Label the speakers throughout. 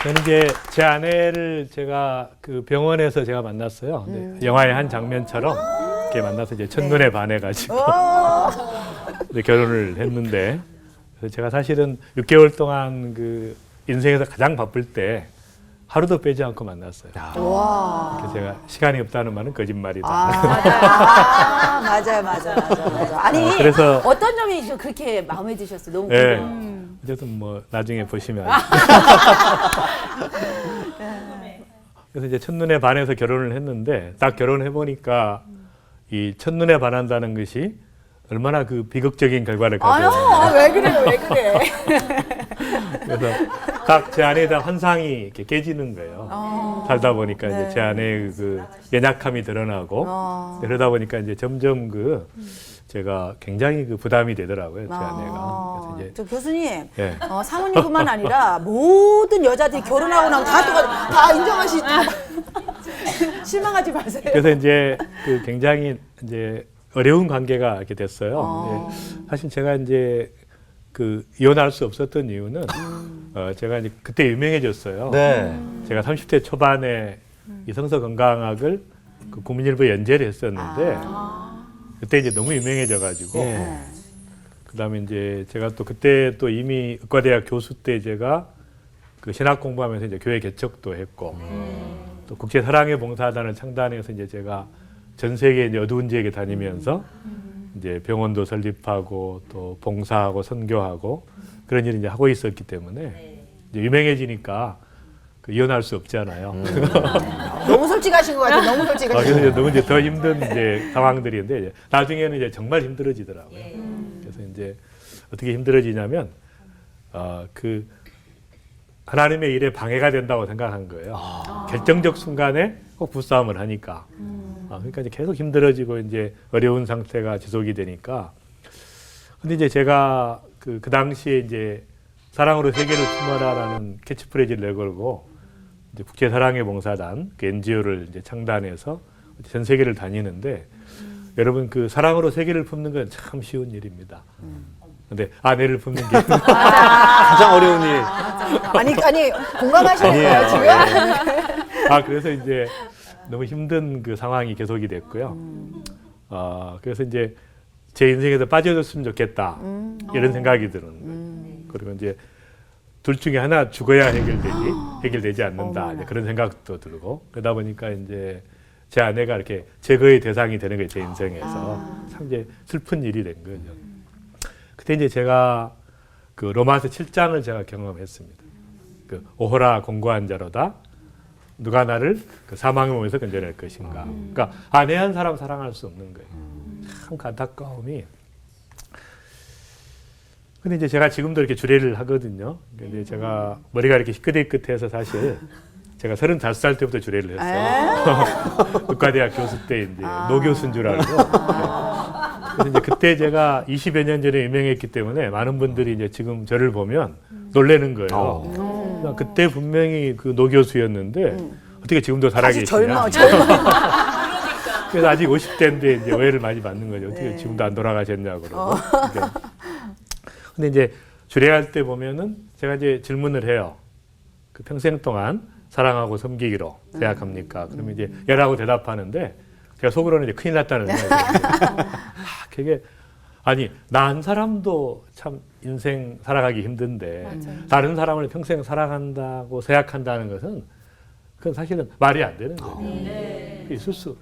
Speaker 1: 저는 이제 제 아내를 제가 그 병원에서 제가 만났어요. 영화의 한 장면처럼 이렇게 만나서 이제 첫눈에 반해가지고 이제 결혼을 했는데, 그래서 제가 사실은 6개월 동안 그 인생에서 가장 바쁠 때 하루도 빼지 않고 만났어요.
Speaker 2: 와.
Speaker 1: 그래서 제가 시간이 없다는 말은 거짓말이다.
Speaker 2: 맞아요. 아니,
Speaker 1: 그래서
Speaker 3: 어떤 점이 그렇게 마음에 드셨어요? 너무
Speaker 1: 네.
Speaker 3: 궁금해요.
Speaker 1: 어쨌든 뭐 나중에 보시면. 그래서 이제 첫눈에 반해서 결혼을 했는데, 딱 결혼해 보니까 이 첫눈에 반한다는 것이 얼마나 그 비극적인 결과를 가져오는지.
Speaker 2: 왜 그래?
Speaker 1: 그래서 각 제 안에 대한 환상이 이렇게 깨지는 거예요. 살다 보니까 이제 제 안에 그 연약함이 드러나고, 그러다 보니까 이제 점점 그 제가 굉장히 그 부담이 되더라고요, 제 아내가. 그래서 이제
Speaker 2: 저 교수님,
Speaker 1: 예.
Speaker 2: 사모님뿐만 아니라 모든 여자들이 결혼하고 나면 다 인정하시. 실망하지 마세요.
Speaker 1: 그래서 이제 그 굉장히 이제 어려운 관계가 이렇게 됐어요. 사실 제가 이제 그 이혼할 수 없었던 이유는 제가 이제 그때 유명해졌어요.
Speaker 4: 네.
Speaker 1: 제가 30대 초반에 이성서 건강학을 그 국민일보에 연재를 했었는데 그때 이제 너무 유명해져가지고
Speaker 4: 예.
Speaker 1: 그다음에 이제 제가 또 그때 또 이미 의과대학 교수 때 제가 그 신학 공부하면서 이제 교회 개척도 했고 또 국제 사랑의 봉사단을 창단해서 이제 제가 전 세계 이제 어두운 지역에 다니면서 이제 병원도 설립하고 또 봉사하고 선교하고 그런 일을 이제 하고 있었기 때문에 이제 유명해지니까 그 이혼할 수 없잖아요.
Speaker 2: 너무 솔직하신 것 같아요. 너무 솔직하신.
Speaker 1: 그래서 이제 너무 이제 더 힘든 이제 상황들인데 이제 나중에는 이제 정말 힘들어지더라고요. 그래서 이제 어떻게 힘들어지냐면 그 하나님의 일에 방해가 된다고 생각한 거예요. 결정적 순간에 꼭 부싸움을 하니까. 그러니까 이제 계속 힘들어지고 이제 어려운 상태가 지속이 되니까. 근데 이제 제가 그 당시에 이제 사랑으로 세계를 품어라라는 캐치프레이즈를 내걸고 이제 국제 사랑의 봉사단 그 NGO를 이제 창단해서 전 세계를 다니는데 여러분 그 사랑으로 세계를 품는 건 참 쉬운 일입니다. 근데 아내를 품는 게
Speaker 4: 가장 어려운 일.
Speaker 2: 아니 공감하시는 거예요 지금?
Speaker 1: 그래서 이제 너무 힘든 그 상황이 계속이 됐고요. 그래서 이제 제 인생에서 빠져줬으면 좋겠다 이런 생각이 드는 거예요. 그리고 이제 둘 중에 하나 죽어야 해결되지 않는다 이제 그런 생각도 들고 그러다 보니까 이제 제 아내가 이렇게 제거의 대상이 되는 거예요, 제 인생에서. 참 이제 슬픈 일이 된 거죠. 그때 이제 제가 그 로마서 7장을 제가 경험했습니다. 그 오호라 공고한 자로다. 누가 나를 그 사망의 몸에서 건져낼 것인가. 그러니까 아내 한 사람 사랑할 수 없는 거예요. 참 안타까움이. 근데 이제 제가 지금도 이렇게 주례를 하거든요. 근데 제가 머리가 이렇게 희끗희끗해서 사실 제가 35살 때부터 주례를 했어요. 의과대학 교수 때 이제 노교수인 줄 알고. 그래서 이제 그때 제가 20여 년 전에 유명했기 때문에 많은 분들이 이제 지금 저를 보면 놀라는 거예요. 그러니까 그때 분명히 그 노교수였는데 어떻게 지금도 살아계시냐. 그래서 아직 50대인데 이제 오해를 많이 받는 거죠. 어떻게 지금도 안 돌아가셨냐고 그러고. 근데 이제 주례할 때 보면은 제가 이제 질문을 해요. 그 평생 동안 사랑하고 섬기기로 생각합니까? 그러면 이제 예라고 대답하는데 제가 속으로는 이제 큰일 났다는 생각이 그게 아니 나 한 사람도 참 인생 살아가기 힘든데 다른 사람을 평생 사랑한다고 생각한다는 것은 그건 사실은 말이 안 되는 거예요. 있을 수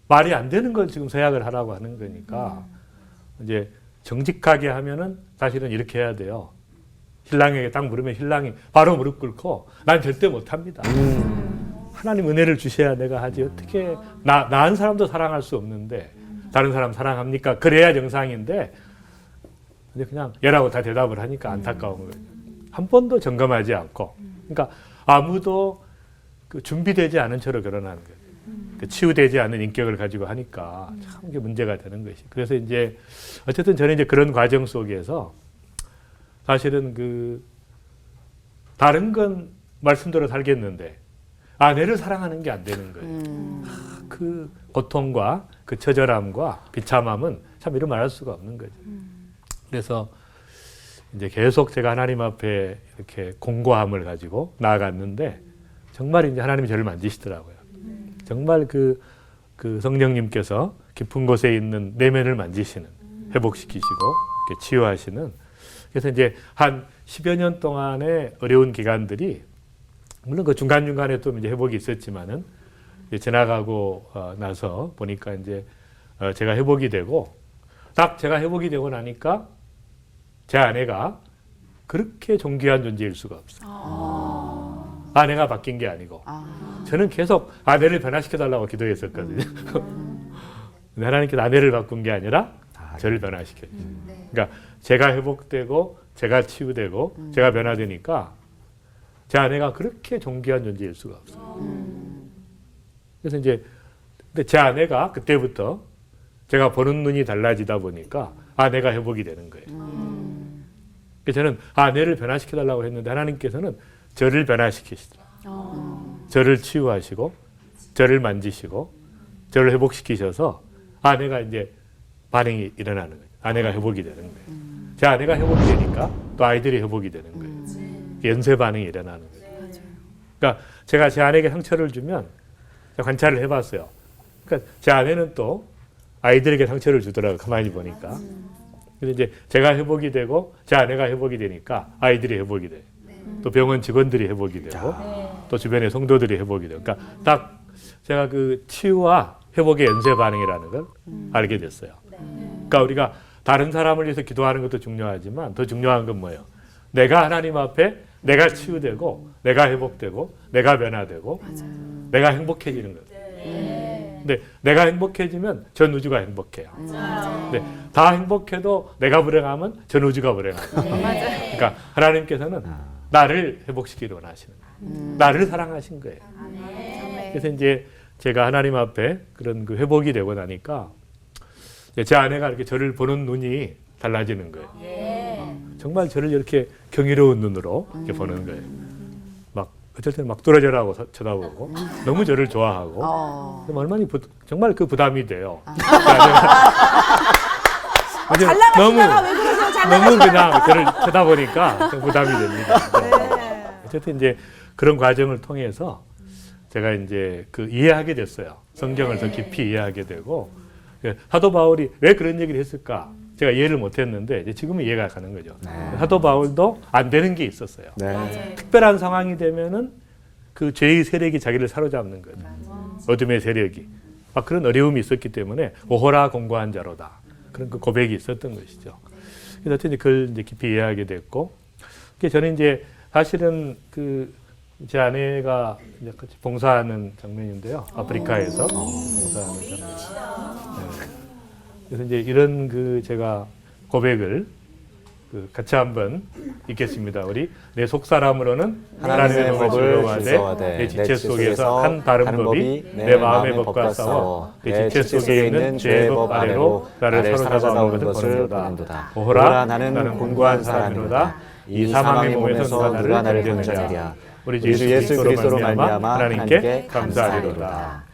Speaker 1: 말이 안 되는 걸 지금 생각을 하라고 하는 거니까 이제 정직하게 하면은 사실은 이렇게 해야 돼요. 신랑에게 딱 물으면 신랑이 바로 무릎 꿇고 난 절대 못합니다. 하나님 은혜를 주셔야 내가 하지 어떻게 나 한 사람도 사랑할 수 없는데 다른 사람 사랑합니까? 그래야 정상인데 근데 그냥 얘라고 다 대답을 하니까 안타까운 거예요. 한 번도 점검하지 않고 그러니까 아무도 그 준비되지 않은 채로 결혼하는 거예요. 그 치유되지 않은 인격을 가지고 하니까 참 이게 문제가 되는 것이. 그래서 이제 어쨌든 저는 이제 그런 과정 속에서 사실은 그 다른 건 말씀대로 살겠는데 아내를 사랑하는 게 안 되는 거예요. 그 고통과 그 처절함과 비참함은 참 이루 말할 수가 없는 거죠. 그래서 이제 계속 제가 하나님 앞에 이렇게 공고함을 가지고 나아갔는데 정말 이제 하나님이 저를 만지시더라고요. 정말 그 성령님께서 깊은 곳에 있는 내면을 만지시는, 회복시키시고 이렇게 치유하시는. 그래서 이제 한 10여 년 동안의 어려운 기간들이 물론 그 중간중간에 또 이제 회복이 있었지만은 이제 지나가고 나서 보니까 이제 제가 회복이 되고 딱 제가 회복이 되고 나니까 제 아내가 그렇게 존귀한 존재일 수가 없어요. 아내가 바뀐 게 아니고 저는 계속 아내를 변화시켜 달라고 기도했었거든요. 근데 하나님께서 아내를 바꾼 게 아니라 저를 변화시켜 주세요. 그러니까 제가 회복되고 제가 치유되고 제가 변화되니까 제 아내가 그렇게 존귀한 존재일 수가 없어요. 그래서 이제 근데 제 아내가 그때부터 제가 보는 눈이 달라지다 보니까 아내가 회복이 되는 거예요. 그래서 저는 아내를 변화시켜 달라고 했는데 하나님께서는 저를 변화시키시더라고요. 저를 치유하시고 저를 만지시고 저를 회복시키셔서 아내가 이제 반응이 일어나는 거예요. 아내가 회복이 되는 거예요. 제 아내가 회복이 되니까 또 아이들이 회복이 되는 거예요. 연쇄 반응이 일어나는 거예요. 그러니까 제가 제 아내에게 상처를 주면 관찰을 해봤어요. 그러니까 제 아내는 또 아이들에게 상처를 주더라고요. 가만히 보니까. 그래서 이제 제가 회복이 되고 제 아내가 회복이 되니까 아이들이 회복이 돼요. 또 병원 직원들이 회복이 되고 또 주변의 성도들이 회복이 돼요. 그러니까 딱 제가 그 치유와 회복의 연쇄 반응이라는 걸 알게 됐어요. 그러니까 우리가 다른 사람을 위해서 기도하는 것도 중요하지만 더 중요한 건 뭐예요? 내가 하나님 앞에 내가 치유되고 내가 회복되고 내가 변화되고 내가 행복해지는 거예요. 근데 내가 행복해지면 전 우주가 행복해요. 근데 다 행복해도 내가 불행하면 전 우주가 불행해요. 그러니까 하나님께서는 나를 회복시키기를 원하시는 거예요. 나를 사랑하신 거예요. 그래서 이제 제가 하나님 앞에 그런 그 회복이 되고 나니까 제 아내가 이렇게 저를 보는 눈이 달라지는 거예요. 정말 저를 이렇게 경이로운 눈으로 이렇게 보는 거예요. 막 어쩔 때는 막 뚫어져라고 쳐다보고 너무 저를 좋아하고 얼마나 정말 그 부담이 돼요.
Speaker 2: 잘 나가시다가 왜 그러세요? 잘
Speaker 1: 너무 그냥 저를 쳐다보니까 좀 부담이 됩니다. 어쨌든 이제 그런 과정을 통해서 제가 이제 그 이해하게 됐어요. 성경을 더 깊이 이해하게 되고 사도 바울이 왜 그런 얘기를 했을까? 제가 이해를 못했는데 이제 지금은 이해가 가는 거죠. 사도 바울도 안 되는 게 있었어요. 특별한 상황이 되면은 그 죄의 세력이 자기를 사로잡는 거죠. 어둠의 세력이 막 그런 어려움이 있었기 때문에 오호라 공고한 자로다. 그런 그 고백이 있었던 것이죠. 그래서 어쨌든 그걸 이제 깊이 이해하게 됐고, 저는 이제 사실은 제 아내가 이제 같이 봉사하는 장면인데요. 아프리카에서 봉사하는 장면. 그래서 이제 이런 제가 고백을 같이 한번 읽겠습니다. 우리 내 속사람으로는 하나님의 법을 즐거워하되 내 지체 속에서 한 다른 법이 내 마음의 법과 싸워 내 지체 속에 있는 죄의 법 아래로 나를 사로잡아오는 것을 보는도다. 오호라 나는 곤고한 사람이로다. 이 사망의 몸에서 누가 나를 건져내랴. 우리 주 예수 그리스도로 말미암아 하나님께 감사하리로다.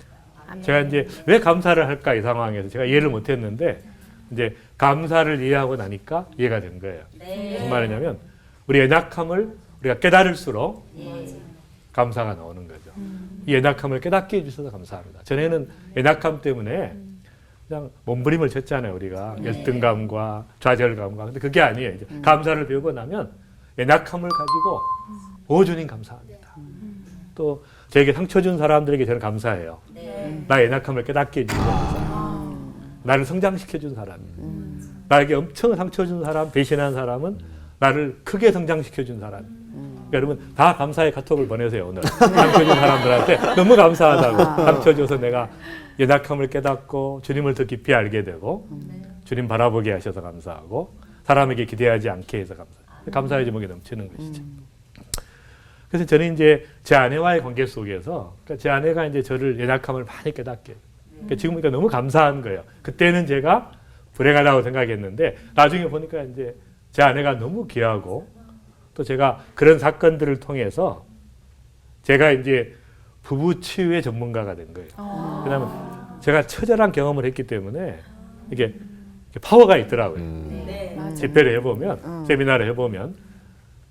Speaker 1: 제가 이제 왜 감사를 할까 이 상황에서 제가 이해를 못했는데 이제 감사를 이해하고 나니까 이해가 된 거예요. 무슨 말이냐면 우리 연약함을 우리가 깨달을수록 감사가 나오는 거죠. 이 연약함을 깨닫게 해주셔서 감사합니다. 전에는 연약함 때문에 그냥 몸부림을 쳤잖아요. 우리가 열등감과 좌절감과. 근데 그게 아니에요. 이제 감사를 배우고 나면 연약함을 가지고 오 주님 감사합니다. 또 저에게 상처 준 사람들에게 저는 감사해요. 나의 연약함을 깨닫게 해주셔서 감사합니다. 나를 성장시켜 준 사람, 나에게 엄청 상처 준 사람, 배신한 사람은 나를 크게 성장시켜 준 사람. 그러니까 여러분 다 감사의 카톡을 보내세요. 오늘 상처 준 사람들한테 너무 감사하다고. 상처 줘서 내가 연약함을 깨닫고 주님을 더 깊이 알게 되고 주님 바라보게 하셔서 감사하고 사람에게 기대하지 않게 해서 감사해요. 감사의 제목이 넘치는 것이죠. 그래서 저는 이제 제 아내와의 관계 속에서 그러니까 제 아내가 이제 저를 연약함을 많이 깨닫게. 그러니까 지금 보니까 너무 감사한 거예요. 그때는 제가 불행하다고 생각했는데 나중에 보니까 이제 제 아내가 너무 귀하고 또 제가 그런 사건들을 통해서 제가 이제 부부 치유의 전문가가 된 거예요. 왜냐하면 제가 처절한 경험을 했기 때문에 이게 파워가 있더라고요. 집회를 해보면 세미나를 해보면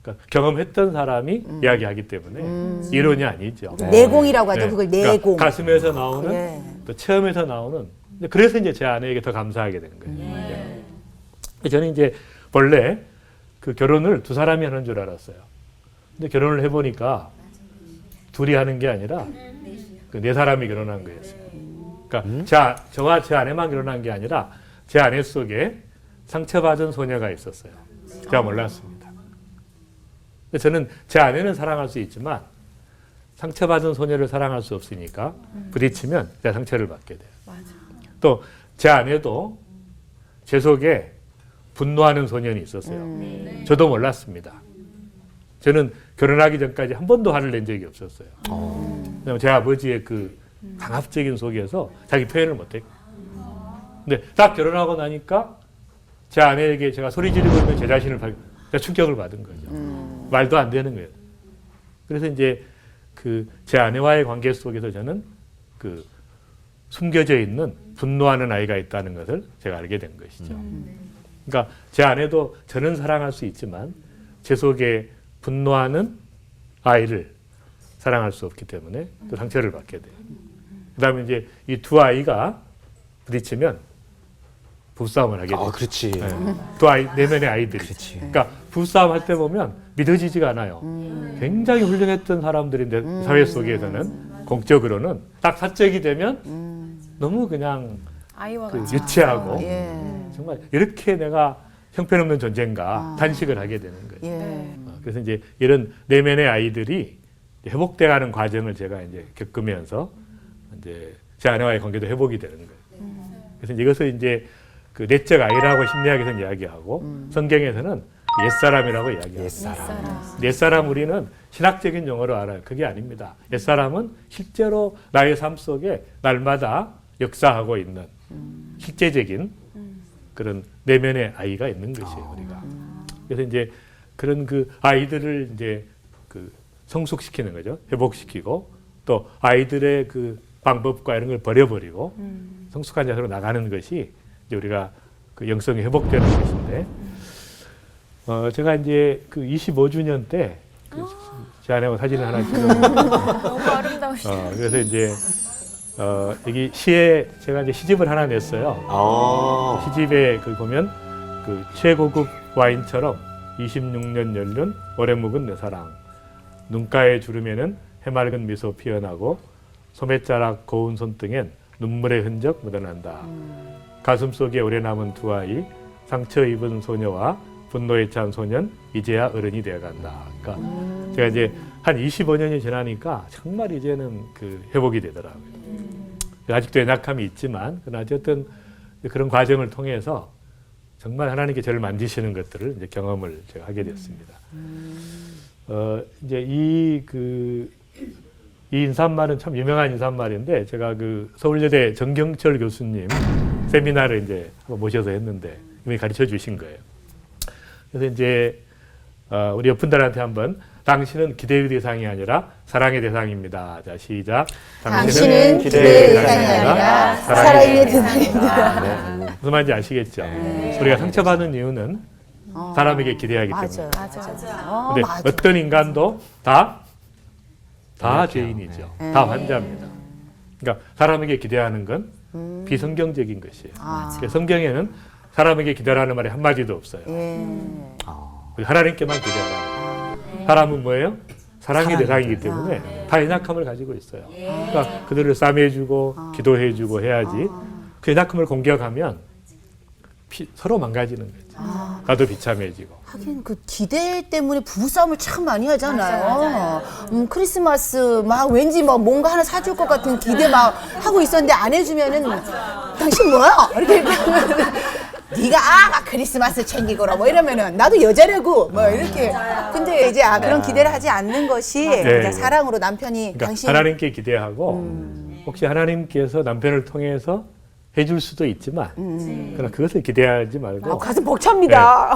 Speaker 1: 그러니까 경험했던 사람이 이야기하기 때문에 이론이 아니죠.
Speaker 2: 내공이라고 하죠.
Speaker 1: 네.
Speaker 2: 그걸
Speaker 1: 그러니까
Speaker 2: 내공.
Speaker 1: 가슴에서 나오는
Speaker 2: 예.
Speaker 1: 또 체험에서 나오는 그래서 이제 제 아내에게 더 감사하게 되는 거예요. 예. 저는 이제 원래 그 결혼을 두 사람이 하는 줄 알았어요. 근데 결혼을 해보니까 둘이 하는 게 아니라 그 네 사람이 결혼한 거였어요. 그러니까 저와 제 아내만 결혼한 게 아니라 제 아내 속에 상처받은 소녀가 있었어요. 제가 몰랐습니다. 근데 저는 제 아내는 사랑할 수 있지만 상처받은 소녀를 사랑할 수 없으니까 부딪히면 제가 상처를 받게 돼요. 또 제 아내도 제 속에 분노하는 소년이 있었어요. 저도 몰랐습니다. 저는 결혼하기 전까지 한 번도 화를 낸 적이 없었어요. 왜냐면 제 아버지의 그 강압적인 속에서 자기 표현을 못했고. 근데 딱 결혼하고 나니까 제 아내에게 제가 소리 지르고 있는 제 자신을 제가 충격을 받은 거죠. 말도 안 되는 거예요. 그래서 이제 그 제 아내와의 관계 속에서 저는 그 숨겨져 있는 분노하는 아이가 있다는 것을 제가 알게 된 것이죠. 그러니까 제 아내도 저는 사랑할 수 있지만 제 속에 분노하는 아이를 사랑할 수 없기 때문에 또 상처를 받게 돼요. 그다음에 이제 이 두 아이가 부딪히면 부부싸움을 하게 돼요.
Speaker 4: 그렇지.
Speaker 1: 네. 두 아이, 내면의 아이들이. 그러니까 부부싸움 할 때 보면 믿어지지가 않아요. 굉장히 훌륭했던 사람들인데 사회 속에서는 공적으로는 딱 사적이 되면 너무 그냥
Speaker 3: 아이와
Speaker 1: 그
Speaker 3: 같이
Speaker 1: 유치하고
Speaker 2: 예.
Speaker 1: 정말 이렇게 내가 형편없는 존재인가 탄식을 하게 되는 거예요.
Speaker 2: 예.
Speaker 1: 그래서 이제 이런 내면의 아이들이 회복돼가는 과정을 제가 이제 겪으면서 이제 제 아내와의 관계도 회복이 되는 거예요. 그래서 이것을 이제 그 내적 아이라고 심리학에서는 이야기하고 성경에서는 옛사람이라고 이야기해요. 옛사람 우리는 신학적인 용어로 알아요. 그게 아닙니다. 옛사람은 실제로 나의 삶 속에 날마다 역사하고 있는 실제적인 그런 내면의 아이가 있는 것이에요, 우리가. 그래서 이제 그런 그 아이들을 이제 그 성숙시키는 거죠. 회복시키고 또 아이들의 그 방법과 이런 걸 버려버리고 성숙한 자세로 나가는 것이 이제 우리가 그 영성이 회복되는 것인데, 제가 이제 그 25주년 때 제 아내하고 사진을 하나 찍었는데,
Speaker 3: 너무 아름다우시다.
Speaker 1: 그래서 이제 여기 시에 제가 이제 시집을 하나 냈어요. 시집에 그 보면 그 최고급 와인처럼 26년 연륜 오래 묵은 내 사랑, 눈가의 주름에는 해맑은 미소 피어나고 소매자락 고운 손등엔 눈물의 흔적 묻어난다. 가슴 속에 오래 남은 두 아이, 상처 입은 소녀와 분노에 찬 소년, 이제야 어른이 되어간다. 그러니까 제가 이제 한 25년이 지나니까 정말 이제는 그 회복이 되더라고요. 아직도 연약함이 있지만, 그러나 어쨌든 그런 과정을 통해서 정말 하나님께 저를 만지시는 것들을 이제 경험을 제가 하게 됐습니다. 이제 이 인사말은 참 유명한 인사말인데, 제가 그 서울여대 정경철 교수님 세미나를 이제 한번 모셔서 했는데, 이분이 가르쳐 주신 거예요. 그래서 이제 우리 옆분들한테 한번, 당신은 기대의 대상이 아니라 사랑의 대상입니다. 자, 시작.
Speaker 2: 당신은 기대의 대상이 아니라 사랑의 대상입니다.
Speaker 1: 무슨 말인지 아시겠죠? 우리가 상처받는 이유는 사람에게 기대하기 때문에.
Speaker 2: 맞아요.
Speaker 3: 맞아.
Speaker 1: 근데
Speaker 2: 맞아.
Speaker 1: 어떤 인간도 다 죄인이죠. 다 환자입니다. 그러니까 사람에게 기대하는 건 비성경적인 것이에요. 그래서 성경에는 사람에게 기대라는 말이 한마디도 없어요. 우리 하나님께만 기대하라. 사람은 뭐예요? 사랑의 대상이기 때문에 다 연약함을 가지고 있어요. 그러니까 그들을 싸매주고 기도해주고 해야지. 그 연약함을 공격하면 서로 망가지는 거죠. 나도 비참해지고.
Speaker 2: 하긴 그 기대 때문에 부부싸움을 참 많이 하잖아요. 크리스마스 막 왠지 막 뭔가 하나 사줄 것 같은 기대 막 하고 있었는데 안 해주면은 당신 뭐야? 이렇게 네가 막 크리스마스 챙기거라 뭐 이러면은 나도 여자라고 뭐 이렇게. 근데 이제 그런 기대를 하지 않는 것이 그냥 사랑으로 남편이
Speaker 1: 그러니까
Speaker 2: 당신
Speaker 1: 하나님께 기대하고 혹시 하나님께서 남편을 통해서 해줄 수도 있지만 그러나 그것을 기대하지 말고
Speaker 2: 가슴 벅찹니다.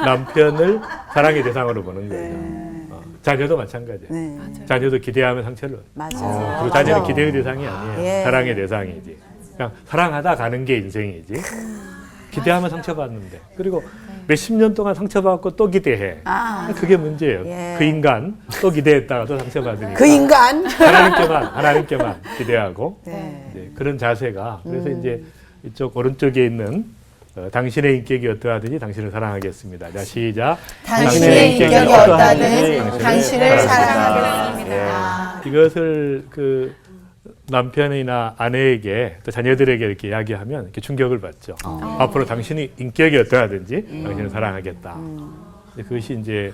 Speaker 1: 남편을 사랑의 대상으로 보는 거예요. 자녀도 마찬가지예요. 자녀도 기대하면 상처를
Speaker 2: 맞아요.
Speaker 1: 그리고 자녀는 기대의 대상이 아니에요.
Speaker 2: 예.
Speaker 1: 사랑의 대상이지. 그냥 사랑하다 가는 게 인생이지. 기대하면 상처받는데. 그리고 몇십 년 동안 상처받고 또 기대해. 그게 문제예요.
Speaker 2: 예.
Speaker 1: 그 인간 또 기대했다가 또 상처받으니까.
Speaker 2: 그 인간.
Speaker 1: 하나님께만 기대하고
Speaker 2: 네.
Speaker 1: 이제 그런 자세가 그래서 이제 이쪽 오른쪽에 있는 당신의 인격이 어떠하든지 당신을 사랑하겠습니다. 자, 시작.
Speaker 2: 당신의 인격이 어떠하든 당신을 사랑하겠습니다.
Speaker 1: 예. 이것을 그 남편이나 아내에게 또 자녀들에게 이렇게 이야기하면 이렇게 충격을 받죠. 앞으로 당신이 인격이 어떠하든지 당신을 사랑하겠다. 그것이 이제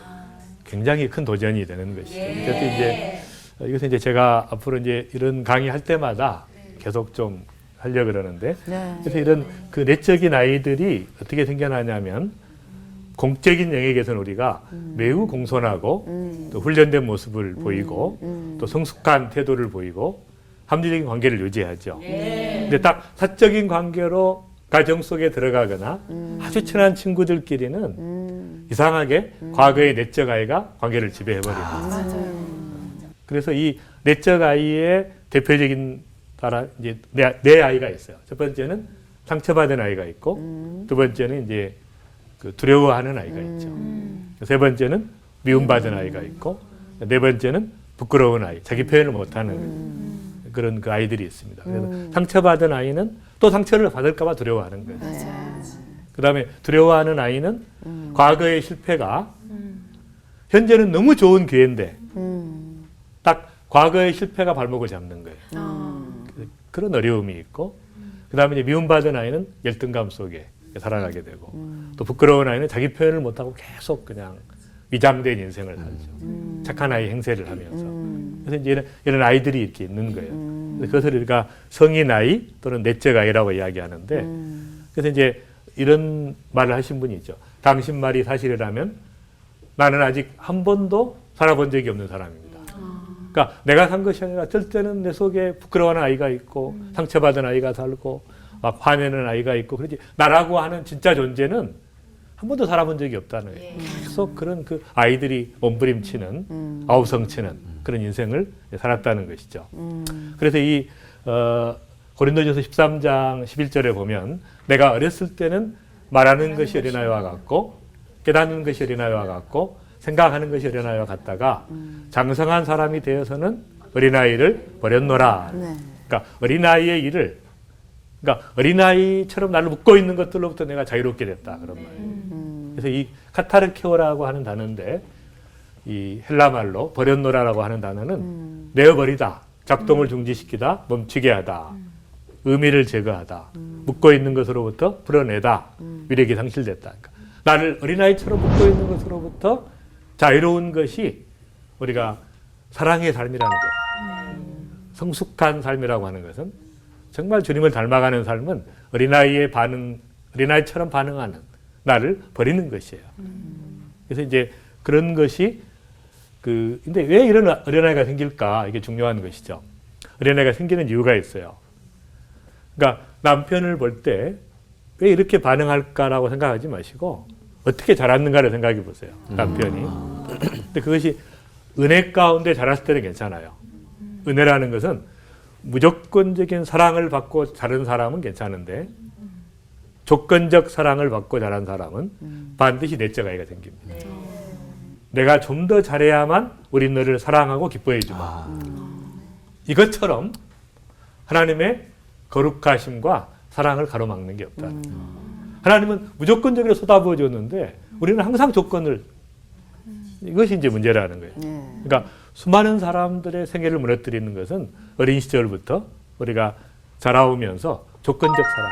Speaker 1: 굉장히 큰 도전이 되는 것이죠. 그래서 이제 이것은 이제 제가 앞으로 이제 이런 강의할 때마다 계속 좀 하려고 그러는데 그래서 이런 그 내적인 아이들이 어떻게 생겨나냐면 공적인 영역에서는 우리가 매우 공손하고 또 훈련된 모습을 보이고 또 성숙한 태도를 보이고 합리적인 관계를 유지하죠. 근데 딱 사적인 관계로 가정 속에 들어가거나 아주 친한 친구들끼리는 이상하게 과거의 내적 아이가 관계를 지배해버립니다. 그래서 이 내적 아이의 대표적인 따라 이제 내 아이가 있어요. 첫 번째는 상처받은 아이가 있고 두 번째는 이제 그 두려워하는 아이가 있죠. 세 번째는 미움받은 아이가 있고 네 번째는 부끄러운 아이, 자기 표현을 못하는 그런 그 아이들이 있습니다. 그래서 상처받은 아이는 또 상처를 받을까봐 두려워하는 거죠. 그다음에 두려워하는 아이는 과거의 실패가 현재는 너무 좋은 기회인데 딱 과거의 실패가 발목을 잡는 거예요. 그런 어려움이 있고 그다음에 이제 미움받은 아이는 열등감 속에 살아가게 되고 또 부끄러운 아이는 자기 표현을 못하고 계속 그냥 위장된 인생을 살죠. 착한 아이 행세를 하면서. 그래서 이제 이런 아이들이 이렇게 있는 거예요. 그것을 우리가 성인 아이 또는 내적 아이라고 이야기하는데 그래서 이제 이런 말을 하신 분이 있죠. 당신 말이 사실이라면 나는 아직 한 번도 살아본 적이 없는 사람입니다. 그러니까 내가 산 것이 아니라 절대는 내 속에 부끄러워하는 아이가 있고 상처받은 아이가 살고 막 화내는 아이가 있고 그러지 나라고 하는 진짜 존재는 한 번도 살아본 적이 없다는 거예요. 계속 그런 그 아이들이 몸부림치는 아우성치는 그런 인생을 살았다는 것이죠. 그래서 이 고린도전서 13장 11절에 보면 내가 어렸을 때는 말하는 것이 어린아이와 같고 깨닫는 것이 어린아이와 같고 생각하는 것이 어린아이와 같다가 장성한 사람이 되어서는 어린아이를 버렸노라. 그러니까 어린아이의 일을 그러니까 어린아이처럼 나를 묶고 있는 것들로부터 내가 자유롭게 됐다. 그런 말이에요. 그래서 이 카타르케오라고 하는 단어인데 이 헬라 말로 버렸노라라고 하는 단어는 내어버리다, 작동을 중지시키다, 멈추게 하다, 의미를 제거하다, 묶고 있는 것으로부터 풀어내다, 위력이 상실됐다. 그러니까 나를 어린아이처럼 묶고 있는 것으로부터 자유로운 것이 우리가 사랑의 삶이라는 거예요. 성숙한 삶이라고 하는 것은 정말 주님을 닮아가는 삶은 어린아이처럼 반응하는 나를 버리는 것이에요. 그래서 이제 그런 것이 근데 왜 이런 어린아이가 생길까? 이게 중요한 것이죠. 어린아이가 생기는 이유가 있어요. 그러니까 남편을 볼 때 왜 이렇게 반응할까라고 생각하지 마시고 어떻게 자랐는가를 생각해 보세요. 남편이. 근데 그것이 은혜 가운데 자랐을 때는 괜찮아요. 은혜라는 것은 무조건적인 사랑을 받고 자란 사람은 괜찮은데 조건적 사랑을 받고 자란 사람은 반드시 내적 아이가 생깁니다. 내가 좀 더 잘해야만 우리 너를 사랑하고 기뻐해 주마. 이것처럼 하나님의 거룩하심과 사랑을 가로막는 게 없다. 하나님은 무조건적으로 쏟아부어 줬는데 우리는 항상 조건을 이것이 이제 문제라는 거예요. 그러니까 수많은 사람들의 생애를 무너뜨리는 것은 어린 시절부터 우리가 자라오면서 조건적 사랑.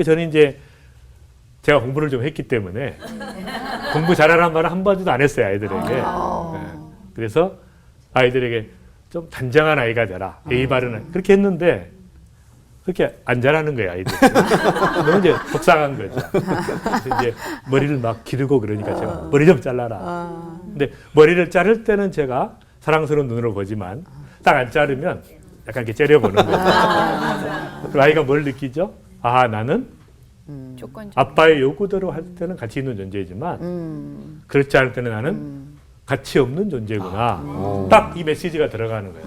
Speaker 1: 저는 이제 제가 공부를 좀 했기 때문에 공부 잘하라는 말을 한 번도 안 했어요, 아이들에게. 네. 그래서 아이들에게 좀 단정한 아이가 되라. 예의 바른 아이. 그렇게 했는데 그렇게 안 자라는 거예요, 아이들. 너무 이제 속상한 거죠. 그래서 이제 머리를 막 기르고 그러니까 제가 머리 좀 잘라라. 근데 머리를 자를 때는 제가 사랑스러운 눈으로 보지만 딱 안 자르면 약간 이렇게 째려보는 거죠. 그 아이가 뭘 느끼죠? 아, 나는 아빠의 요구대로 할 때는 가치 있는 존재이지만 그렇지 않을 때는 나는 가치 없는 존재구나. 딱 이 메시지가 들어가는 거예요.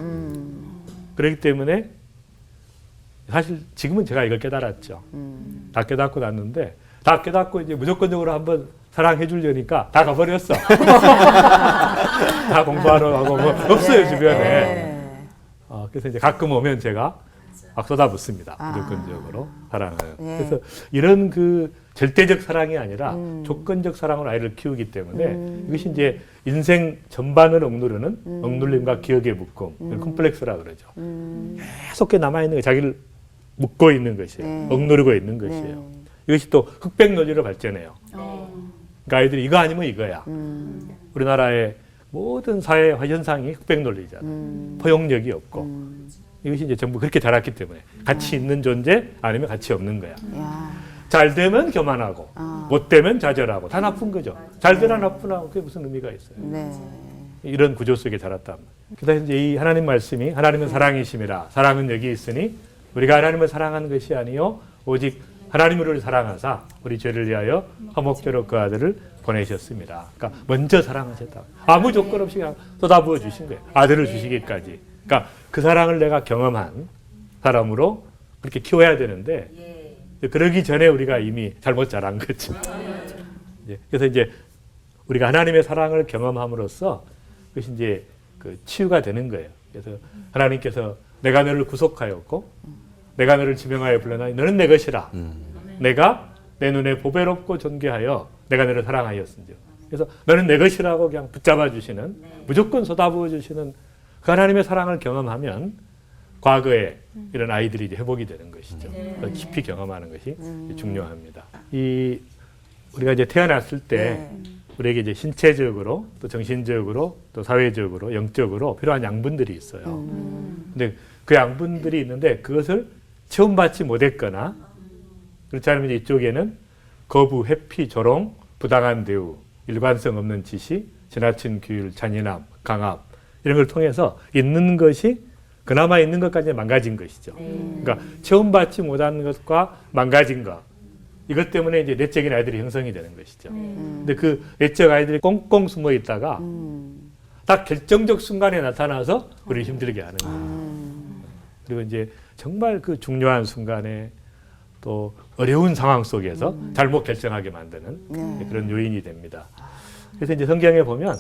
Speaker 1: 그렇기 때문에 사실 지금은 제가 이걸 깨달았죠. 다 깨닫고 났는데 다 깨닫고 이제 무조건적으로 한번 사랑해 주려니까 다 가버렸어. 다 공부하러 가고 뭐 없어요 주변에.
Speaker 2: 네.
Speaker 1: 그래서 이제 가끔 오면 제가 막 쏟아붓습니다. 무조건적으로 사랑을.
Speaker 2: 네.
Speaker 1: 그래서 이런 그 절대적 사랑이 아니라 조건적 사랑으로 아이를 키우기 때문에 이것이 이제 인생 전반을 억누르는 억눌림과 기억의 묶음, 컴플렉스라 그러죠. 계속 남아있는 거 자기를 묶고 있는 것이에요.
Speaker 2: 네.
Speaker 1: 억누르고 있는 것이에요. 이것이 또 흑백 논리로 발전해요. 그러니까 아이들이 이거 아니면 이거야. 우리나라의 모든 사회 현상이 흑백 논리잖아요. 포용력이 없고. 이것이 이제 전부 그렇게 자랐기 때문에 가치 있는 존재 아니면 가치 없는 거야.
Speaker 2: 야.
Speaker 1: 잘 되면 교만하고 못 되면 좌절하고 다 나쁜 거죠. 잘 되나 나쁘나 그게 무슨 의미가 있어요.
Speaker 2: 네.
Speaker 1: 이런 구조 속에 자랐단 말이에요. 그래서 이제 이 하나님 말씀이 하나님은 사랑이심이라 사랑은 여기 있으니 우리가 하나님을 사랑하는 것이 아니요 오직 하나님을 우리를 사랑하사 우리 죄를 위하여 화목제로 그 아들을 보내셨습니다. 그러니까 먼저 사랑하셨다. 아무 조건 없이 그냥 쏟아부어 주신 거예요. 아들을 주시기까지. 그러니까 그 사랑을 내가 경험한 사람으로 그렇게 키워야 되는데 그러기 전에 우리가 이미 잘못 자란 거죠. 그래서 이제 우리가 하나님의 사랑을 경험함으로써 그것이 이제 그 치유가 되는 거예요. 그래서 하나님께서 내가 너를 구속하였고 내가 너를 지명하여 불러나니 너는 내 것이라. 내가 내 눈에 보배롭고 존귀하여 내가 너를 사랑하였은즉. 그래서 너는 내 것이라고 그냥 붙잡아 주시는 무조건 쏟아부어 주시는 그 하나님의 사랑을 경험하면 과거에 이런 아이들이 이제 회복이 되는 것이죠. 더 깊이 경험하는 것이 중요합니다. 이 우리가 이제 태어났을 때 우리에게 이제 신체적으로 또 정신적으로 또 사회적으로 영적으로 필요한 양분들이 있어요. 근데 그 양분들이 있는데 그것을 체험받지 못했거나 그렇지 않으면 이쪽에는 거부, 회피, 조롱, 부당한 대우, 일관성 없는 지시, 지나친 규율, 잔인함, 강압 이런 걸 통해서 있는 것이 그나마 있는 것까지 망가진 것이죠. 그러니까 체험받지 못한 것과 망가진 것 이것 때문에 이제 내적인 아이들이 형성이 되는 것이죠. 근데 그 내적 아이들이 꽁꽁 숨어 있다가 딱 결정적 순간에 나타나서 우리를 힘들게 하는 거예요. 그리고 이제 정말 그 중요한 순간에 또 어려운 상황 속에서 잘못 결정하게 만드는 그런 요인이 됩니다. 그래서 이제 성경에 보면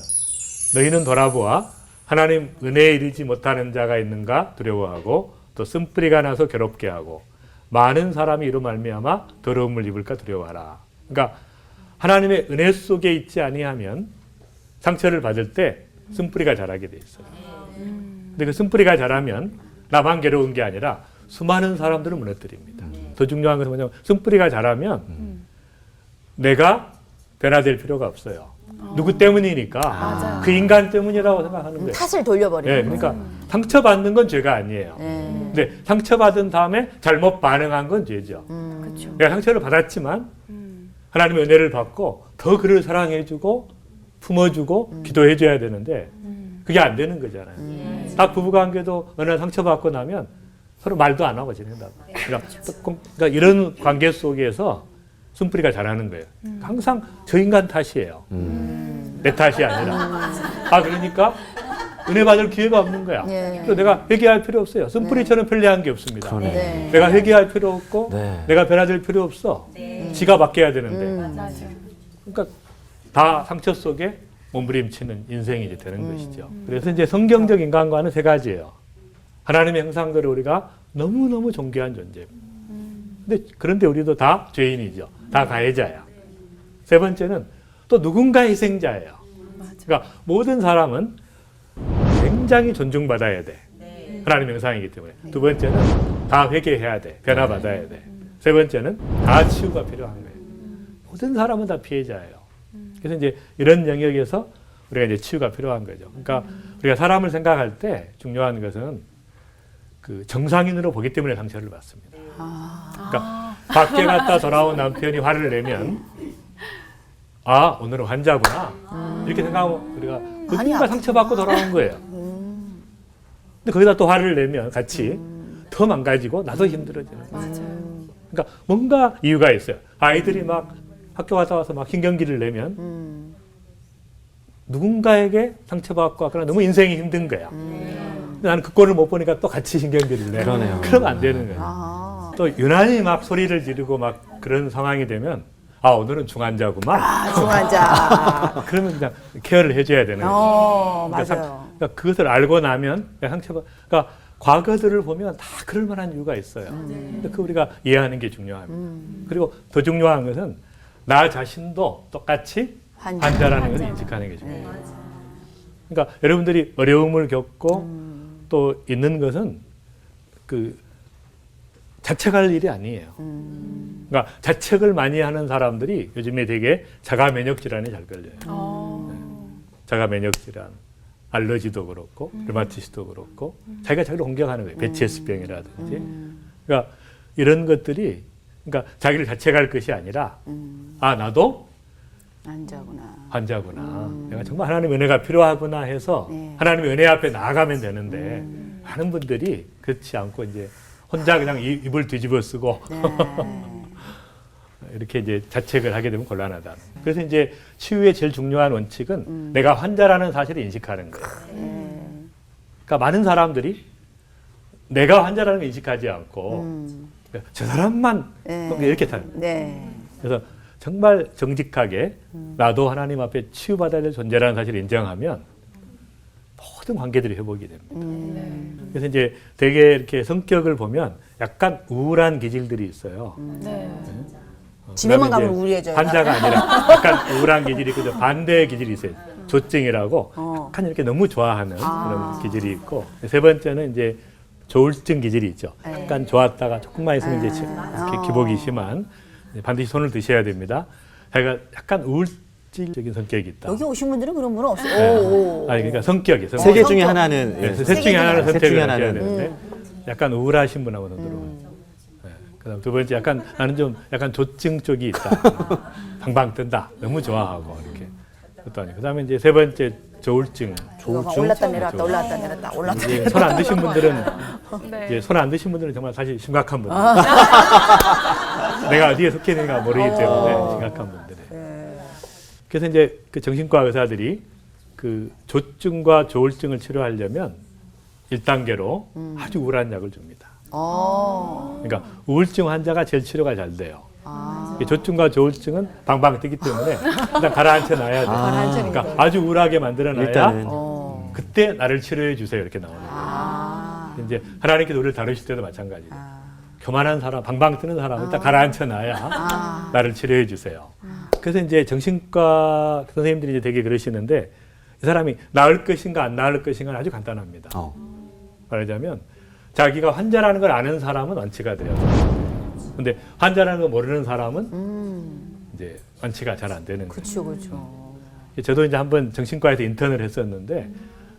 Speaker 1: 너희는 돌아보아 하나님 은혜에 이르지 못하는 자가 있는가 두려워하고 또 쓴뿌리가 나서 괴롭게 하고 많은 사람이 이로 말미암아 더러움을 입을까 두려워하라. 그러니까 하나님의 은혜 속에 있지 아니하면 상처를 받을 때 쓴뿌리가 자라게 돼 있어요. 근데 그 쓴뿌리가 자라면 나만 괴로운 게 아니라 수많은 사람들을 무너뜨립니다. 더 중요한 것은 뭐냐면 쓴뿌리가 자라면 내가 변화될 필요가 없어요. 누구 때문이니까 그 인간 때문이라고 생각하는 거예요.
Speaker 2: 탓을 돌려버리는
Speaker 1: 네, 그러니까 상처받는 건 죄가 아니에요. 근데 상처받은 다음에 잘못 반응한 건 죄죠.
Speaker 3: 그렇죠.
Speaker 1: 내가 상처를 받았지만 하나님의 은혜를 받고 더 그를 사랑해주고 품어주고 기도해줘야 되는데 그게 안 되는 거잖아요. 딱 부부관계도 어느 날 상처받고 나면 서로 말도 안 하고 지낸다고. 그러니까 이런 관계 속에서 숨뿌리가 자라는 거예요. 항상 저 인간 탓이에요. 내 탓이 아니라. 그러니까 은혜 받을 기회가 없는 거야. 그래서 내가 회개할 필요 없어요. 숨뿌리처럼 편리한 게 없습니다.
Speaker 2: 네.
Speaker 1: 내가 회개할 필요 없고
Speaker 4: 네.
Speaker 1: 내가 변화될 필요 없어. 지가 바뀌어야 되는데. 그러니까 다 상처 속에 몸부림치는 인생이 이제 되는 것이죠. 그래서 이제 성경적 인간관은 세 가지예요. 하나님의 형상대로 우리가 너무너무 존귀한 존재입니다. 그런데 우리도 다 죄인이죠. 다 가해자야. 세 번째는 또 누군가의 희생자예요. 그러니까 모든 사람은 굉장히 존중받아야 돼. 하나님의 형상이기 때문에. 두 번째는 다 회개해야 돼. 변화받아야 돼. 세 번째는 다 치유가 필요한 거예요. 모든 사람은 다 피해자예요. 그래서 이제 이런 영역에서 우리가 이제 치유가 필요한 거죠. 그러니까 우리가 사람을 생각할 때 중요한 것은 그 정상인으로 보기 때문에 상처를 받습니다. 그러니까 밖에 갔다 돌아온 남편이 화를 내면 오늘은 환자구나 이렇게 생각하면 우리가 누군가 상처받고 돌아온 거예요. 근데 거기다 또 화를 내면 같이 더 망가지고 나도 힘들어지는 거예요. 그러니까 뭔가 이유가 있어요. 아이들이 막 학교 갔다 와서 막 흰경기를 내면 누군가에게 상처받고 왔거나 너무 인생이 힘든 거야. 근데 나는 그 꼴을 못 보니까 또 같이 신경질을 내.
Speaker 4: 그러네요.
Speaker 1: 그러면 안 되는 거예요. 또 유난히 막 소리를 지르고 막 그런 상황이 되면 오늘은 중환자구만.
Speaker 2: 중환자.
Speaker 1: 그러면 그냥 케어를 해줘야 되는 거예요.
Speaker 2: 맞아요.
Speaker 1: 그러니까 그것을 알고 나면 상처가 그러니까 과거들을 보면 다 그럴 만한 이유가 있어요. 근데 그 우리가 이해하는 게 중요합니다. 그리고 더 중요한 것은 나 자신도 똑같이 환자라는 것을 인식하는 게 중요해요. 그러니까 여러분들이 어려움을 겪고 또 있는 것은 그 자책할 일이 아니에요. 그러니까 자책을 많이 하는 사람들이 요즘에 되게 자가 면역 질환에 잘 걸려요. 자가 면역 질환, 알러지도 그렇고 류마티스도 그렇고 자기가 자기를 공격하는 거예요. 베치에스병이라든지. 그러니까 이런 것들이 그러니까 자기를 자책할 것이 아니라 나도 환자구나. 내가 정말 하나님의 은혜가 필요하구나 해서 하나님의 은혜 앞에 나아가면 되는데 많은 분들이 그렇지 않고 이제 혼자 그냥 입을 뒤집어 쓰고 이렇게 이제 자책을 하게 되면 곤란하다. 그래서 이제 치유의 제일 중요한 원칙은 내가 환자라는 사실을 인식하는 거예요. 그러니까 많은 사람들이 내가 환자라는 걸 인식하지 않고 저 사람만 이렇게 타는. 그래서 정말 정직하게 나도 하나님 앞에 치유받아야 될 존재라는 사실을 인정하면 모든 관계들이 회복이 됩니다. 그래서 이제 되게 이렇게 성격을 보면 약간 우울한 기질들이 있어요.
Speaker 2: 집에만 가면 우울해져요.
Speaker 1: 환자가 아니라 약간 우울한 기질이 있고 반대의 기질이 있어요. 조증이라고 약간 이렇게 너무 좋아하는 그런 기질이 있고 세 번째는 이제 조울증 기질이 있죠. 약간 좋았다가 조금만 있으면 이제 이렇게 기복이 심한 반드시 손을 드셔야 됩니다. 자기가 약간 우울증적인 성격이 있다.
Speaker 2: 여기 오신 분들은 그런 분은 없어요.
Speaker 1: 그러니까 성격이
Speaker 4: 세 개 중에 하나는
Speaker 1: 셋 중에 하나를
Speaker 4: 셋 중에
Speaker 1: 선택을
Speaker 4: 하나는.
Speaker 1: 하셔야 되는데 약간 우울하신 분하고는 들어오죠. 그다음 두 번째 약간 나는 좀 약간 조증 쪽이 있다. 방방 뜬다. 너무 좋아하고 이렇게. 그것도 아니고. 그다음에 이제 세 번째 조울증.
Speaker 2: 올랐다 내렸다 올랐다 내렸다 올랐다 내렸다.
Speaker 1: 손 안 드신 분들은
Speaker 3: 네.
Speaker 1: 이제 손 안 드신 분들은 정말 사실 심각한 분들. 내가 어디에 속해 있는가 모르기 때문에 심각한 분들이에요. 그래서 이제 그 정신과 의사들이 그 조증과 조울증을 치료하려면 1단계로 아주 우울한 약을 줍니다. 그러니까 우울증 환자가 제일 치료가 잘 돼요. 이 조증과 조울증은 방방 뜨기 때문에 일단 가라앉혀 놔야 돼요. 그러니까 아주 우울하게 만들어 놔야
Speaker 4: 일단은
Speaker 1: 그때 나를 치료해 주세요 이렇게 나오는 거예요. 이제 하나님께서 우리를 다루실 때도 마찬가지예요. 교만한 사람, 방방 뜨는 사람은 일단 가라앉혀 놔야 나를 치료해 주세요. 그래서 이제 정신과 선생님들이 이제 되게 그러시는데 이 사람이 나을 것인가 안 나을 것인가 아주 간단합니다. 말하자면 자기가 환자라는 걸 아는 사람은 완치가 돼요. 근데 환자라는 걸 모르는 사람은 이제 완치가 잘 안 되는 거죠.
Speaker 2: 그렇죠.
Speaker 1: 저도 이제 한번 정신과에서 인턴을 했었는데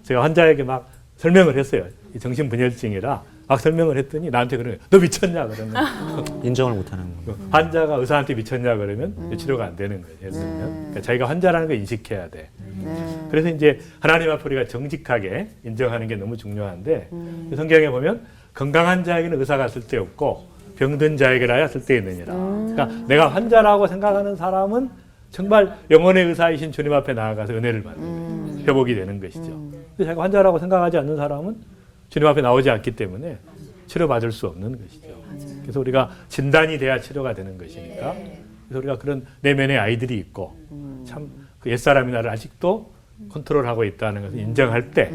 Speaker 1: 제가 환자에게 막 설명을 했어요. 이 정신분열증이라 막 설명을 했더니 나한테 그러는 거예요. 너 미쳤냐 그러면
Speaker 4: 인정을 못하는 거.
Speaker 1: 환자가 의사한테 미쳤냐 그러면 치료가 안 되는 거예요. 예를 들면 그러니까 자기가 환자라는 걸 인식해야 돼. 그래서 이제 하나님 앞에 우리가 정직하게 인정하는 게 너무 중요한데 성경에 보면 건강한 자에게는 의사가 쓸데없고 병든 자에게라야 쓸데있느니라. 그러니까 내가 환자라고 생각하는 사람은 정말 영혼의 의사이신 주님 앞에 나아가서 은혜를 받는 거예요. 회복이 되는 것이죠. 근데 자기가 환자라고 생각하지 않는 사람은 주님 앞에 나오지 않기 때문에 치료받을 수 없는 것이죠. 그래서 우리가 진단이 돼야 치료가 되는 것이니까 그래서 우리가 그런 내면의 아이들이 있고 참 그 옛사람이 나를 아직도 컨트롤하고 있다는 것을 인정할 때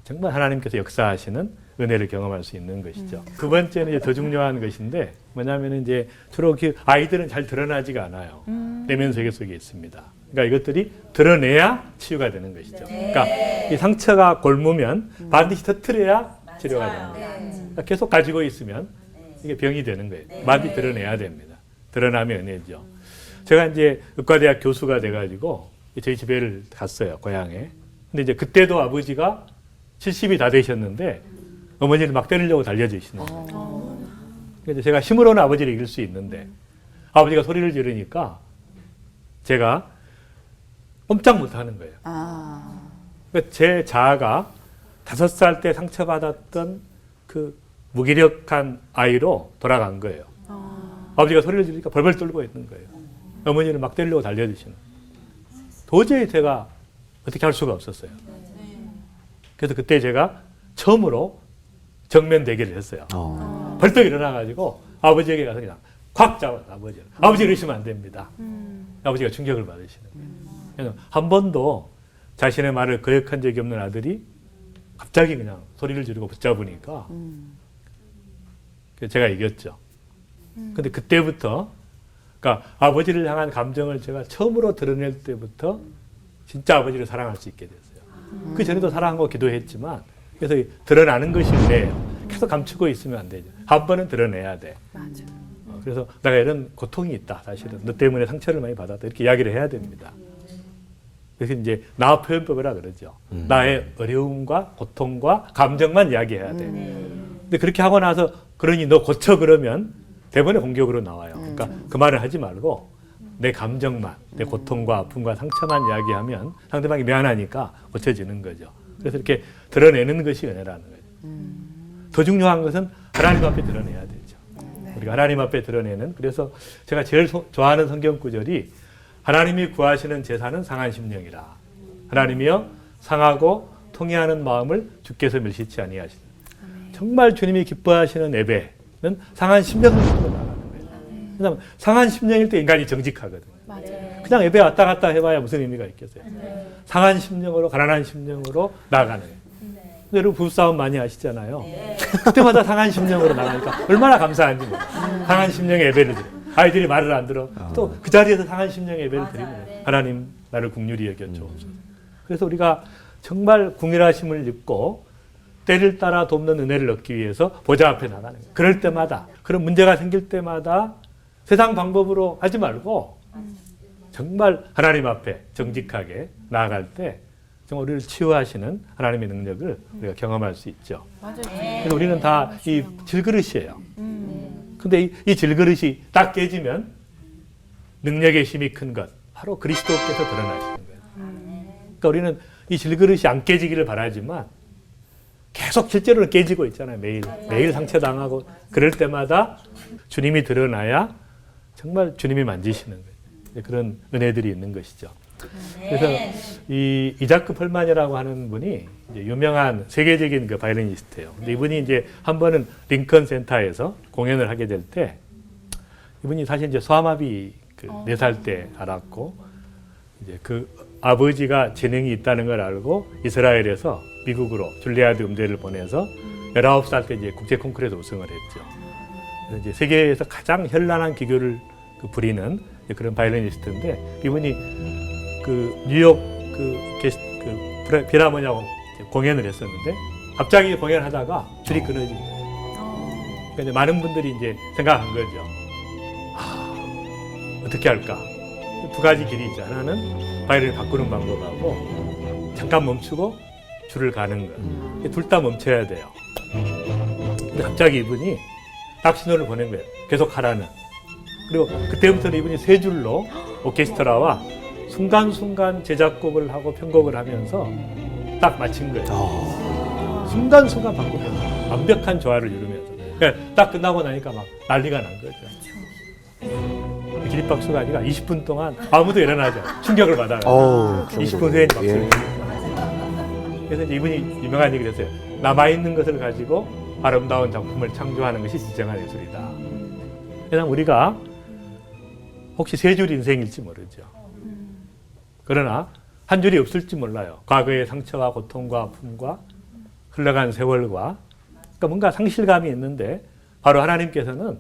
Speaker 1: 정말 하나님께서 역사하시는 은혜를 경험할 수 있는 것이죠. 두 번째는 이제 더 중요한 것인데 뭐냐면 이제 주로 그 아이들은 잘 드러나지가 않아요. 내면 세계 속에 있습니다. 그러니까 이것들이 드러내야 치유가 되는 것이죠. 그러니까 이 상처가 골무면 반드시 터트려야 치료가 되는 거예요. 그러니까 계속 가지고 있으면 이게 병이 되는 거예요. 반드시 드러내야 됩니다. 드러나면 은혜죠. 제가 이제 의과대학 교수가 돼가지고 저희 집에를 갔어요, 고향에. 근데 이제 그때도 아버지가 70이 다 되셨는데 어머니를 막 때리려고 달려드시는 거예요. 그래서 제가 힘으로는 아버지를 이길 수 있는데 아버지가 소리를 지르니까 제가 꼼짝 못하는 거예요. 그러니까 제 자아가 5살 때 상처받았던 그 무기력한 아이로 돌아간 거예요. 아버지가 소리를 지르니까 벌벌 떨고 있는 거예요. 어머니를 막 때리려고 달려드시는 거예요. 도저히 제가 어떻게 할 수가 없었어요. 그래서 그때 제가 처음으로 정면 대결을 했어요. 벌떡 일어나가지고 아버지에게 가서 그냥 콱 잡아서 아버지를. 아버지 이러시면 안 됩니다. 아버지가 충격을 받으시는 거예요. 그래서 한 번도 자신의 말을 거역한 적이 없는 아들이 갑자기 그냥 소리를 지르고 붙잡으니까 제가 이겼죠. 근데 그때부터 그러니까 아버지를 향한 감정을 제가 처음으로 드러낼 때부터 진짜 아버지를 사랑할 수 있게 됐어요. 그 전에도 사랑하고 기도했지만 그래서 드러나는 것이 은혜예요. 계속 감추고 있으면 안 되죠. 한 번은 드러내야 돼.
Speaker 3: 맞아.
Speaker 1: 그래서 내가 이런 고통이 있다. 사실은 너 때문에 상처를 많이 받았다. 이렇게 이야기를 해야 됩니다. 그래서 이제 나 표현법이라 그러죠. 나의 어려움과 고통과 감정만 이야기해야 돼. 근데 그렇게 하고 나서 그러니 너 고쳐 그러면 대번에 공격으로 나와요. 그러니까 그 말을 하지 말고 내 감정만, 내 고통과 아픔과 상처만 이야기하면 상대방이 미안하니까 고쳐지는 거죠. 그래서 이렇게 드러내는 것이 은혜라는 거죠. 더 중요한 것은 하나님 앞에 드러내야 되죠. 우리가 하나님 앞에 드러내는, 그래서 제가 제일 좋아하는 성경 구절이 하나님이 구하시는 제사는 상한 심령이라. 하나님이여 상하고 통회하는 마음을 주께서 멸시치 아니하시는. 정말 주님이 기뻐하시는 예배는 상한 심령으로 나가는 거예요. 왜냐하면 상한 심령일 때 인간이 정직하거든요.
Speaker 3: 맞아요.
Speaker 1: 그냥 예배 왔다 갔다 해봐야 무슨 의미가 있겠어요. 상한 심령으로, 가난한 심령으로 나아가는 거예요. 근데 여러분 부부싸움 많이 하시잖아요. 그때마다 상한 심령으로 나가니까 얼마나 감사한지 몰라요. 상한 심령의 예배를 드려요. 아이들이 말을 안 들어. 또 그 자리에서 상한 심령의 예배를 드리면 하나님 나를 긍휼히 여겨주옵소서. 그래서 우리가 정말 궁일하심을 입고 때를 따라 돕는 은혜를 얻기 위해서 보좌 앞에 나가는 거예요. 그럴 때마다, 그런 문제가 생길 때마다 세상 방법으로 하지 말고 정말 하나님 앞에 정직하게 나아갈 때 정말 우리를 치유하시는 하나님의 능력을 우리가 경험할 수 있죠.
Speaker 3: 맞아요.
Speaker 1: 그래서 우리는 다 이 질그릇이에요. 근데 이 질그릇이 딱 깨지면 능력의 힘이 큰 것, 바로 그리스도께서 드러나시는 거예요. 그러니까 우리는 이 질그릇이 안 깨지기를 바라지만 계속 실제로는 깨지고 있잖아요. 매일 상처당하고 그럴 때마다 주님이 드러나야 정말 주님이 만지시는 거예요. 그런 은혜들이 있는 것이죠. 그래서 이 이자크 펄만이라고 하는 분이 이제 유명한 세계적인 그 바이올리니스트예요. 근데 이분이 이제 한 번은 링컨 센터에서 공연을 하게 될 때 이분이 사실 이제 소아마비 그 4살 때 알았고 이제 그 아버지가 재능이 있다는 걸 알고 이스라엘에서 미국으로 줄리아드 음대를 보내서 19살 때 이제 국제 콩쿠르에서 우승을 했죠. 그래서 이제 세계에서 가장 현란한 기교를 부리는 그런 바이올리니스트인데 이분이 그 뉴욕 필하모니하고 공연을 했었는데 갑자기 공연하다가 줄이 끊어진 거예요. 그러니까 이제 많은 분들이 이제 생각한 거죠. 어떻게 할까? 두 가지 길이 있죠. 하나는 바이올린을 바꾸는 방법하고 잠깐 멈추고 줄을 가는 거. 둘 다 멈춰야 돼요. 근데 갑자기 이분이 딱 신호를 보낸 거예요. 계속 하라는. 그리고 그때부터는 이분이 3줄로 오케스트라와 순간순간 제작곡을 하고 편곡을 하면서 딱 맞춘 거예요. 순간순간 바꾸면서 완벽한 조화를 이루면서. 그러니까 딱 끝나고 나니까 막 난리가 난 거죠. 기립박수가 아니라 20분 동안 아무도 일어나죠. 충격을 받아요. 20분 후에 박수를 칩니다. 그래서 이제 이분이 유명한 얘기를 했어요. 남아있는 것을 가지고 아름다운 작품을 창조하는 것이 진정한 예술이다. 그냥 우리가 혹시 3줄 인생일지 모르죠. 그러나 한 줄이 없을지 몰라요. 과거의 상처와 고통과 아픔과 흘러간 세월과 그러니까 뭔가 상실감이 있는데 바로 하나님께서는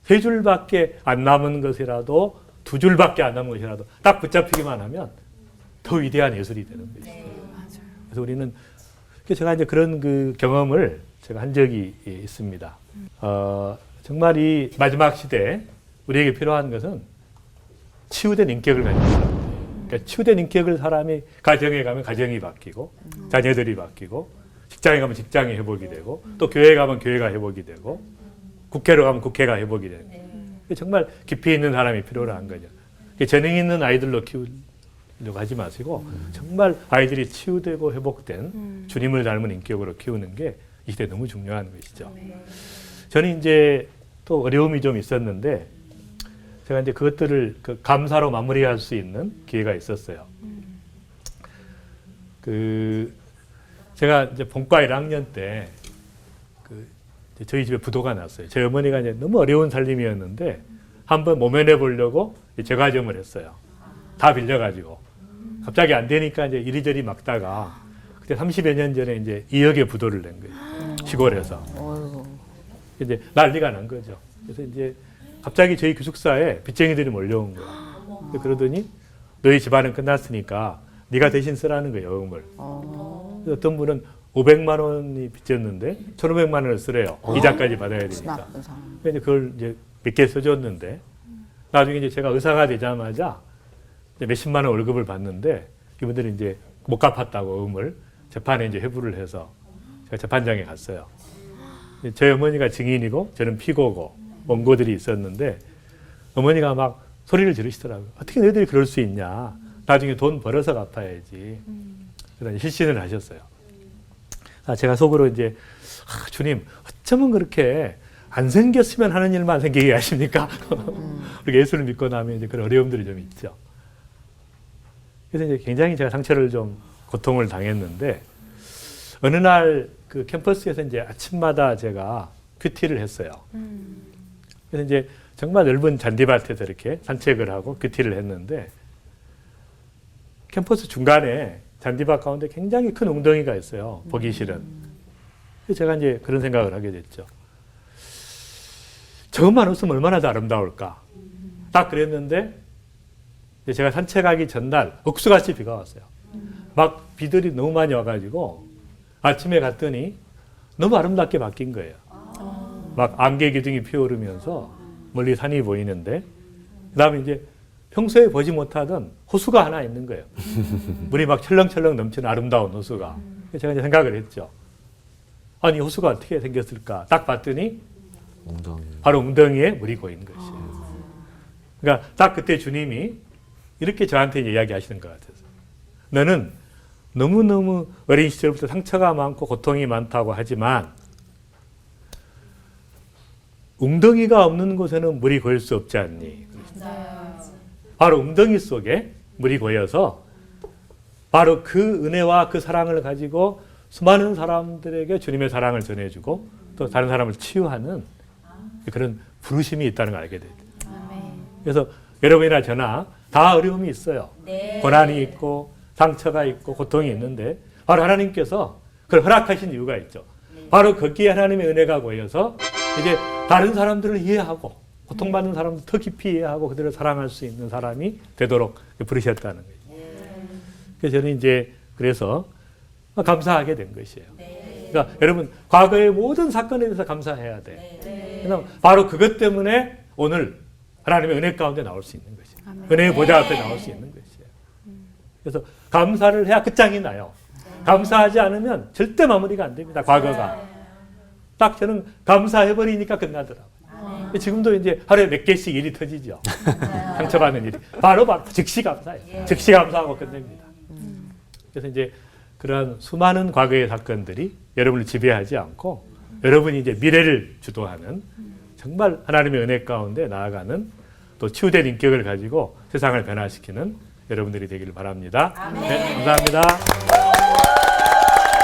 Speaker 1: 3줄밖에 안 남은 것이라도 2줄밖에 안 남은 것이라도 딱 붙잡히기만 하면 더 위대한 예술이 되는 것이죠. 그래서 우리는 제가 이제 그런 그 경험을 제가 한 적이 있습니다. 정말 이 마지막 시대에 우리에게 필요한 것은 치유된 인격을 가진 사람이에요. 그러니까 치유된 인격을 사람이 가정에 가면 가정이 바뀌고 자녀들이 바뀌고 직장에 가면 직장이 회복이 되고 또 교회에 가면 교회가 회복이 되고 국회로 가면 국회가 회복이 되는 거예요. 정말 깊이 있는 사람이 필요한 거죠. 재능 있는 아이들로 키우려고 하지 마시고 정말 아이들이 치유되고 회복된 주님을 닮은 인격으로 키우는 게 이 시대에 너무 중요한 것이죠. 저는 이제 또 어려움이 좀 있었는데 제가 이제 그것들을 그 감사로 마무리할 수 있는 기회가 있었어요. 제가 이제 본과 1학년 때 저희 집에 부도가 났어요. 저희 어머니가 이제 너무 어려운 살림이었는데 한번 모면해 보려고 제과점을 했어요. 다 빌려가지고 갑자기 안 되니까 이제 이리저리 막다가 그때 30여 년 전에 이제 2억의 부도를 낸 거예요. 시골에서. 이제 난리가 난 거죠. 그래서 이제 갑자기 저희 기숙사에 빚쟁이들이 몰려온 거예요. 그러더니 너희 집안은 끝났으니까 네가 대신 쓰라는 거예요, 요금을. 어떤 분은 500만 원이 빚졌는데 1,500만 원을 쓰래요. 이자까지 받아야 되니까. 그래서 그걸 이제 몇 개 써줬는데 나중에 이제 제가 의사가 되자마자 이제 몇십만 원 월급을 받는데 이분들이 이제 못 갚았다고 요금을 재판에 이제 회부를 해서 제가 재판장에 갔어요. 저희 어머니가 증인이고 저는 피고고 원고들이 있었는데 어머니가 막 소리를 지르시더라고요. 어떻게 너희들이 그럴 수 있냐. 나중에 돈 벌어서 갚아야지. 그래서 실신을 하셨어요. 제가 속으로 이제 주님 어쩌면 그렇게 안 생겼으면 하는 일만 생기게 하십니까? 우리 예수를 믿고 나면 이제 그런 어려움들이 좀 있죠. 그래서 이제 굉장히 제가 상처를 좀 고통을 당했는데 어느 날 그 캠퍼스에서 이제 아침마다 제가 큐티를 했어요. 그래서 이제 정말 넓은 잔디밭에서 이렇게 산책을 하고 큐티를 했는데 캠퍼스 중간에 잔디밭 가운데 굉장히 큰 웅덩이가 있어요. 보기 싫은. 그래서 제가 이제 그런 생각을 하게 됐죠. 저것만 없으면 얼마나 더 아름다울까. 딱 그랬는데 제가 산책하기 전날 억수같이 비가 왔어요. 막 비들이 너무 많이 와가지고 아침에 갔더니 너무 아름답게 바뀐 거예요. 막 안개 기둥이 피어오르면서 멀리 산이 보이는데 그다음에 이제 평소에 보지 못하던 호수가 하나 있는 거예요. 물이 막 철렁철렁 넘치는 아름다운 호수가. 그래서 제가 이제 생각을 했죠. 아니 호수가 어떻게 생겼을까? 딱 봤더니 바로 웅덩이에 물이 고인 것이에요. 그러니까 딱 그때 주님이 이렇게 저한테 이야기하시는 것 같아서 너는 너무너무 어린 시절부터 상처가 많고 고통이 많다고 하지만 웅덩이가 없는 곳에는 물이 고일 수 없지 않니? 바로 웅덩이 속에 물이 고여서 바로 그 은혜와 그 사랑을 가지고 수많은 사람들에게 주님의 사랑을 전해주고 또 다른 사람을 치유하는 그런 부르심이 있다는 걸 알게 되죠. 그래서 여러분이나 저나 다 어려움이 있어요. 고난이 있고 상처가 있고 고통이 있는데 바로 하나님께서 그걸 허락하신 이유가 있죠. 바로 거기에 하나님의 은혜가 고여서 이제 다른 사람들을 이해하고 고통받는 사람들 더 깊이 이해하고 그들을 사랑할 수 있는 사람이 되도록 부르셨다는 거예요. 그래서 저는 이제 그래서 감사하게 된 것이에요. 그러니까 여러분 과거의 모든 사건에 대해서 감사해야 돼. 바로 그것 때문에 오늘 하나님의 은혜 가운데 나올 수 있는 것이에요. 은혜의 보좌 앞에 나올 수 있는 것이에요. 그래서 감사를 해야 끝장이 나요. 감사하지 않으면 절대 마무리가 안 됩니다. 과거가. 딱 저는 감사해버리니까 끝나더라고요. 지금도 이제 하루에 몇 개씩 일이 터지죠. 상처받는 일이. 바로 즉시 감사해요. 즉시 감사하고 끝냅니다. 그래서 이제 그러한 수많은 과거의 사건들이 여러분을 지배하지 않고 여러분이 이제 미래를 주도하는 정말 하나님의 은혜 가운데 나아가는 또 치유된 인격을 가지고 세상을 변화시키는 여러분들이 되기를 바랍니다. 네, 감사합니다.